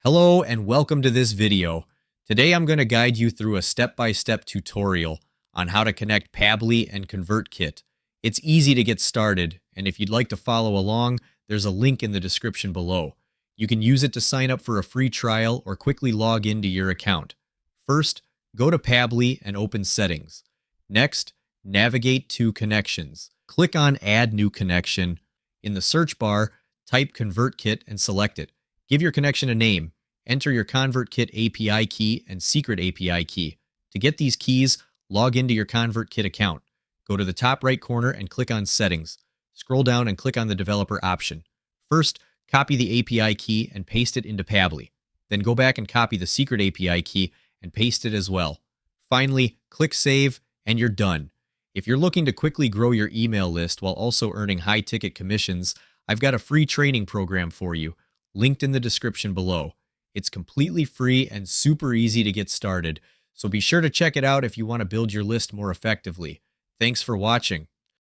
Hello and welcome to this video. Today I'm going to guide you through a step-by-step tutorial on how to connect Pabbly and ConvertKit. It's easy to get started, and if you'd like to follow along, there's a link in the description below. You can use it to sign up for a free trial or quickly log into your account. First, go to Pabbly and open Settings. Next, navigate to Connections. Click on Add New Connection. In the search bar, type ConvertKit and select it. Give your connection a name. Enter your ConvertKit API key and secret API key. To get these keys, log into your ConvertKit account. Go to the top right corner and click on Settings. Scroll down and click on the Developer option. First, copy the API key and paste it into Pabbly. Then go back and copy the secret API key and paste it as well. Finally, click Save and you're done. If you're looking to quickly grow your email list while also earning high-ticket commissions, I've got a free training program for you, linked in the description below. It's completely free and super easy to get started, so be sure to check it out if you want to build your list more effectively. Thanks for watching.